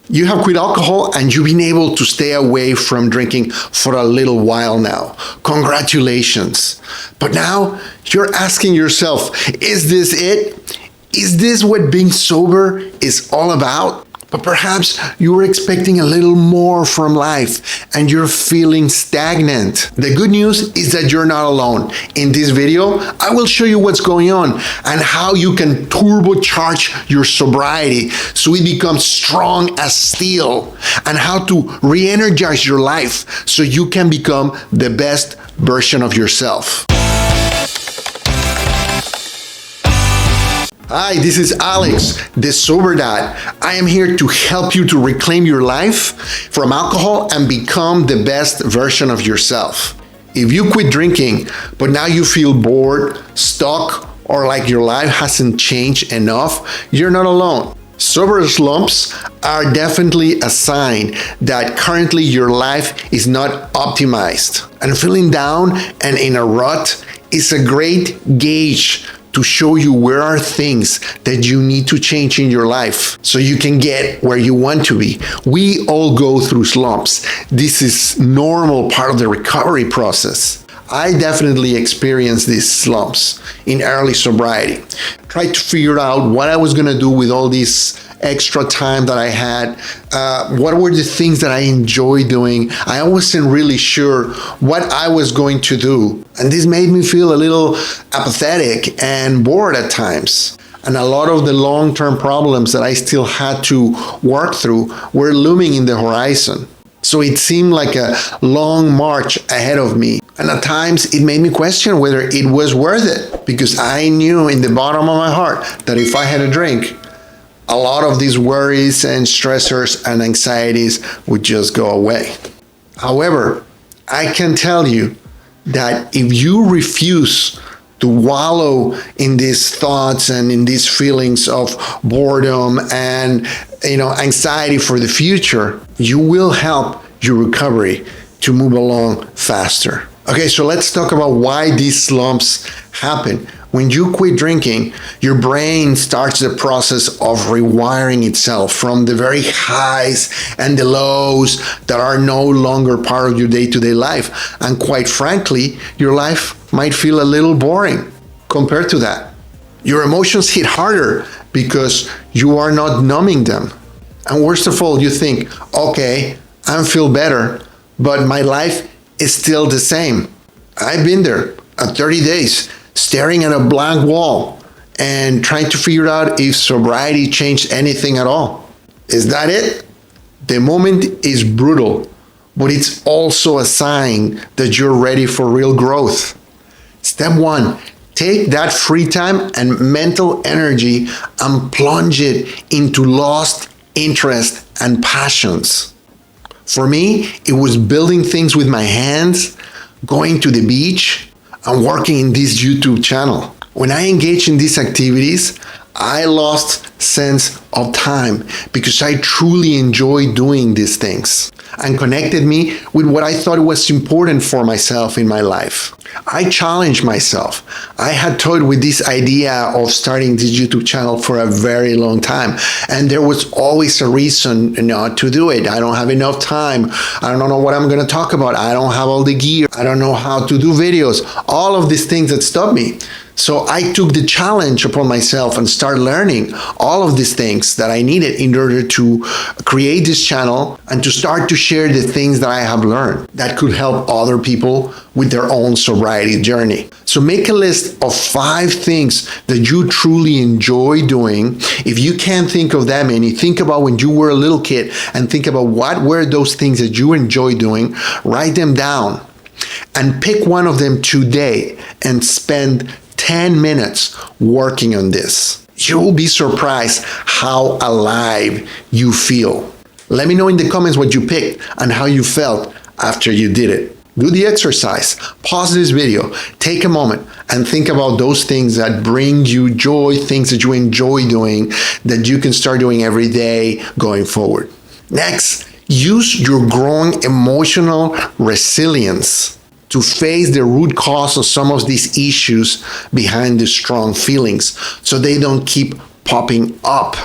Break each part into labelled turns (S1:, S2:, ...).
S1: You have quit alcohol and you've been able to stay away from drinking for a little while now. Congratulations. But now you're asking yourself, is this it? Is this what being sober is all about? But perhaps you were expecting a little more from life and you're feeling stagnant. The good news is that you're not alone. In this video, I will show you what's going on and how you can turbocharge your sobriety so it becomes strong as steel, and how to re-energize your life so you can become the best version of yourself. Hi, this is Alex, the Sober Dad. I am here to help you to reclaim your life from alcohol and become the best version of yourself. If you quit drinking, but now you feel bored, stuck, or like your life hasn't changed enough, you're not alone. Sober slumps are definitely a sign that currently your life is not optimized. And feeling down and in a rut is a great gauge to show you where are things that you need to change in your life so you can get where you want to be. We all go through slumps. This is normal part of the recovery process. I definitely experienced these slumps in early sobriety. Tried to figure out what I was gonna do with all this extra time that I had. What were the things that I enjoyed doing? I wasn't really sure what I was going to do. And this made me feel a little apathetic and bored at times. And a lot of the long-term problems that I still had to work through were looming in the horizon. So it seemed like a long march ahead of me. And at times it made me question whether it was worth it, because I knew in the bottom of my heart that if I had a drink, a lot of these worries and stressors and anxieties would just go away. However, I can tell you that if you refuse to wallow in these thoughts and in these feelings of boredom and anxiety for the future, you will help your recovery to move along faster. Okay, so let's talk about why these slumps happen. When you quit drinking, your brain starts the process of rewiring itself from the very highs and the lows that are no longer part of your day-to-day life. And quite frankly, your life might feel a little boring compared to that. Your emotions hit harder because you are not numbing them. And worst of all, you think, okay, I feel better, but my life is still the same. I've been there at 30 days. Staring at a blank wall and trying to figure out if sobriety changed anything at all. Is that it? The moment is brutal, but it's also a sign that you're ready for real growth. Step one, take that free time and mental energy and plunge it into lost interest and passions. For me, it was building things with my hands, going to the beach, and working in this YouTube channel. When I engaged in these activities, I lost sense of time because I truly enjoy doing these things and connected me with what I thought was important for myself in my life. I challenged myself. I had toyed with this idea of starting this YouTube channel for a very long time, and there was always a reason not to do it. I don't have enough time. I don't know what I'm going to talk about. I don't have all the gear. I don't know how to do videos. All of these things that stopped me. So I took the challenge upon myself and started learning all of these things that I needed in order to create this channel and to start to share the things that I have learned that could help other people with their own sobriety journey. So make a list of 5 things that you truly enjoy doing. If you can't think of that many, think about when you were a little kid and think about what were those things that you enjoy doing. Write them down and pick one of them today and spend 10 minutes working on this. You will be surprised how alive you feel. Let me know in the comments what you picked and how you felt after you did it. Do the exercise, pause this video, take a moment and think about those things that bring you joy, things that you enjoy doing, that you can start doing every day going forward. Next, use your growing emotional resilience to face the root cause of some of these issues behind the strong feelings so they don't keep popping up.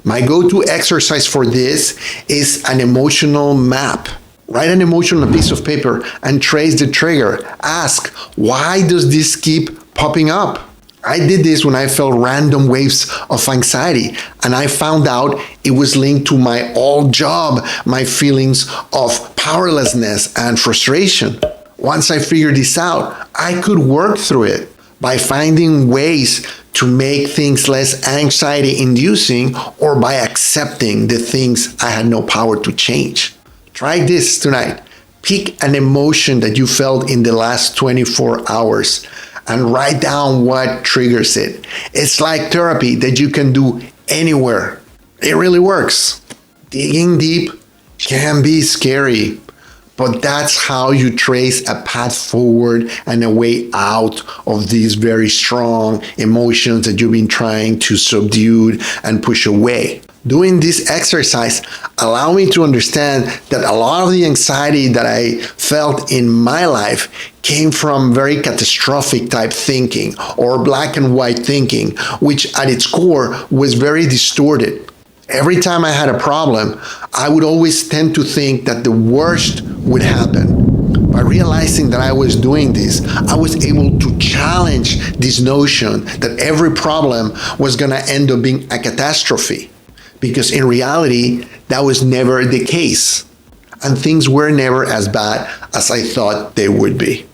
S1: My go-to exercise for this is an emotional map. Write an emotion on a piece of paper and trace the trigger. Ask, why does this keep popping up? I did this when I felt random waves of anxiety, and I found out it was linked to my old job, my feelings of powerlessness and frustration. Once I figured this out, I could work through it by finding ways to make things less anxiety-inducing or by accepting the things I had no power to change. Try this tonight. Pick an emotion that you felt in the last 24 hours and write down what triggers it. It's like therapy that you can do anywhere. It really works. Digging deep can be scary, but that's how you trace a path forward and a way out of these very strong emotions that you've been trying to subdue and push away. Doing this exercise allowed me to understand that a lot of the anxiety that I felt in my life came from very catastrophic type thinking or black and white thinking, which at its core was very distorted. Every time I had a problem, I would always tend to think that the worst would happen. By realizing that I was doing this, I was able to challenge this notion that every problem was going to end up being a catastrophe. Because in reality, that was never the case. And things were never as bad as I thought they would be.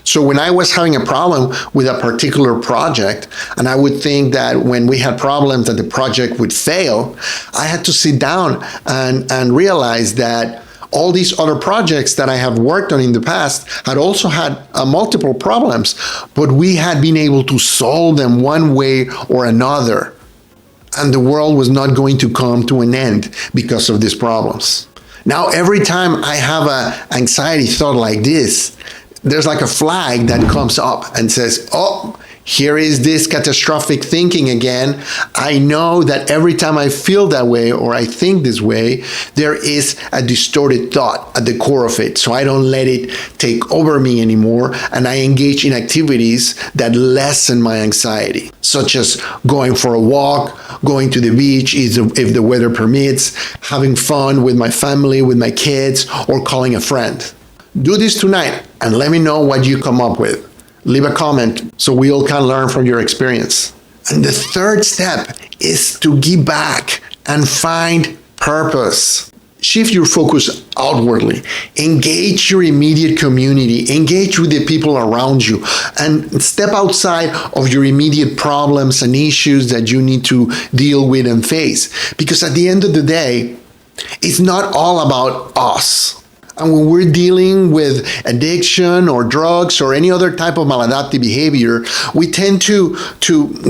S1: So when I was having a problem with a particular project, and I would think that when we had problems that the project would fail, I had to sit down and realize that all these other projects that I have worked on in the past had also had multiple problems, but we had been able to solve them one way or another. And the world was not going to come to an end because of these problems. Now, every time I have an anxiety thought like this, there's like a flag that comes up and says, oh, here is this catastrophic thinking again. I know that every time I feel that way or I think this way, there is a distorted thought at the core of it. So I don't let it take over me anymore, and I engage in activities that lessen my anxiety, such as going for a walk, going to the beach if the weather permits, having fun with my family, with my kids, or calling a friend. Do this tonight and let me know what you come up with. Leave a comment so we all can learn from your experience. And the third step is to give back and find purpose. Shift your focus outwardly. Engage your immediate community. Engage with the people around you. And step outside of your immediate problems and issues that you need to deal with and face. Because at the end of the day, it's not all about us. And when we're dealing with addiction or drugs or any other type of maladaptive behavior, we tend to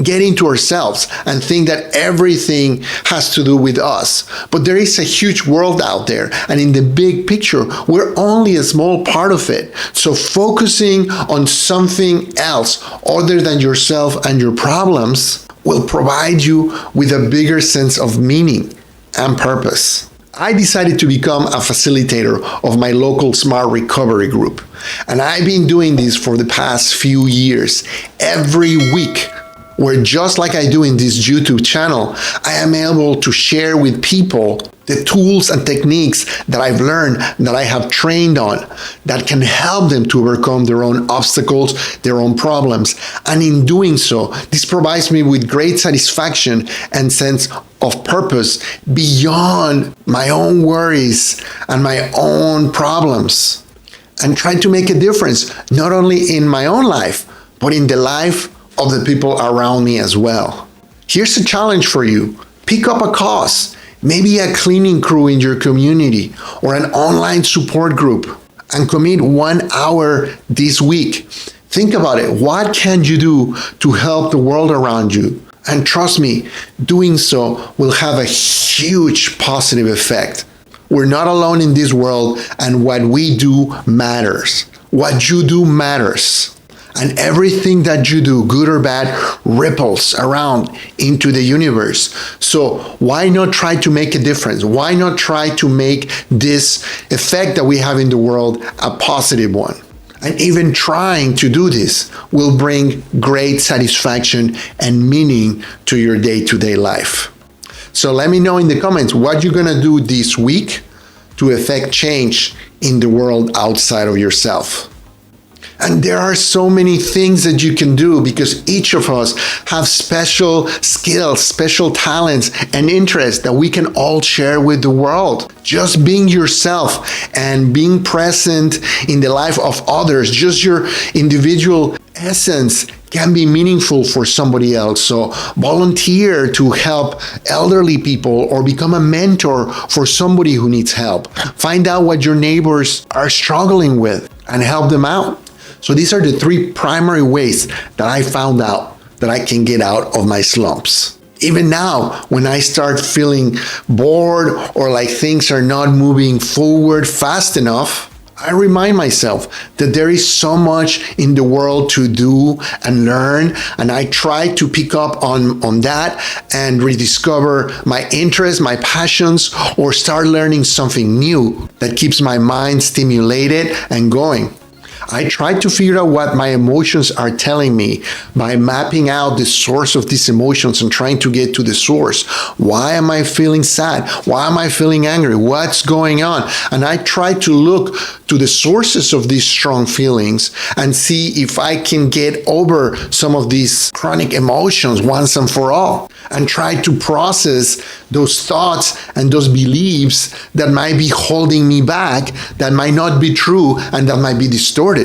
S1: get into ourselves and think that everything has to do with us. But there is a huge world out there, and in the big picture, we're only a small part of it. So focusing on something else other than yourself and your problems will provide you with a bigger sense of meaning and purpose. I decided to become a facilitator of my local Smart Recovery group. And I've been doing this for the past few years, every week, where just like I do in this YouTube channel, I am able to share with people the tools and techniques that I've learned, that I have trained on, that can help them to overcome their own obstacles, their own problems. And in doing so, this provides me with great satisfaction and sense of purpose beyond my own worries and my own problems, and try to make a difference, not only in my own life, but in the life of the people around me as well. Here's a challenge for you. Pick up a cause, maybe a cleaning crew in your community or an online support group, and commit 1 hour this week. Think about it. What can you do to help the world around you? And trust me, doing so will have a huge positive effect. We're not alone in this world, and what we do matters. What you do matters. And everything that you do, good or bad, ripples around into the universe. So why not try to make a difference? Why not try to make this effect that we have in the world a positive one? And even trying to do this will bring great satisfaction and meaning to your day-to-day life. So let me know in the comments what you're gonna do this week to effect change in the world outside of yourself. And there are so many things that you can do because each of us have special skills, special talents, and interests that we can all share with the world. Just being yourself and being present in the life of others, just your individual essence, can be meaningful for somebody else. So volunteer to help elderly people or become a mentor for somebody who needs help. Find out what your neighbors are struggling with and help them out. So these are the 3 primary ways that I found out that I can get out of my slumps. Even now, when I start feeling bored or like things are not moving forward fast enough, I remind myself that there is so much in the world to do and learn, and I try to pick up on that and rediscover my interests, my passions, or start learning something new that keeps my mind stimulated and going. I try to figure out what my emotions are telling me by mapping out the source of these emotions and trying to get to the source. Why am I feeling sad? Why am I feeling angry? What's going on? And I try to look to the sources of these strong feelings and see if I can get over some of these chronic emotions once and for all, and try to process those thoughts and those beliefs that might be holding me back, that might not be true, and that might be distorted.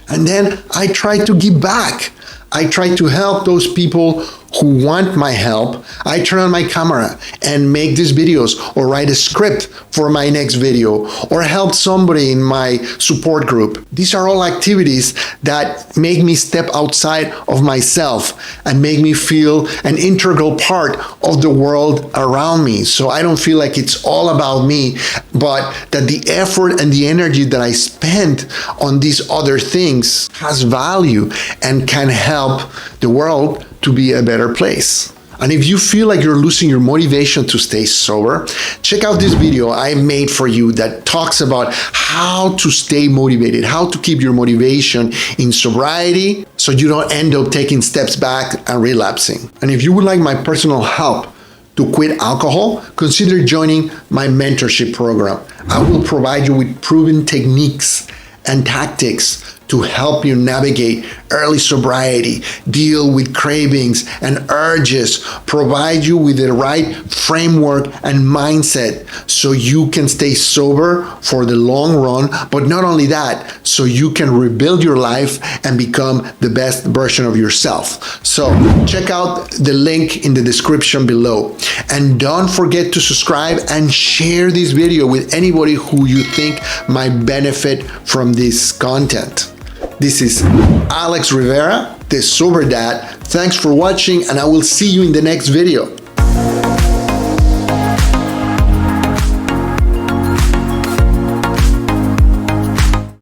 S1: And then I try to give back. I try to help those people who want my help. I turn on my camera and make these videos or write a script for my next video or help somebody in my support group. These are all activities that make me step outside of myself and make me feel an integral part of the world around me. So I don't feel like it's all about me, but that the effort and the energy that I spend on these other things has value and can help the world to be a better place. And if you feel like you're losing your motivation to stay sober, check out this video I made for you that talks about how to stay motivated, how to keep your motivation in sobriety so you don't end up taking steps back and relapsing. And if you would like my personal help to quit alcohol, consider joining my mentorship program. I will provide you with proven techniques and tactics to help you navigate early sobriety, deal with cravings and urges, provide you with the right framework and mindset so you can stay sober for the long run, but not only that, so you can rebuild your life and become the best version of yourself. So check out the link in the description below. And don't forget to subscribe and share this video with anybody who you think might benefit from this content. This is Alex Rivera, the Sober Dad. Thanks for watching, and I will see you in the next video.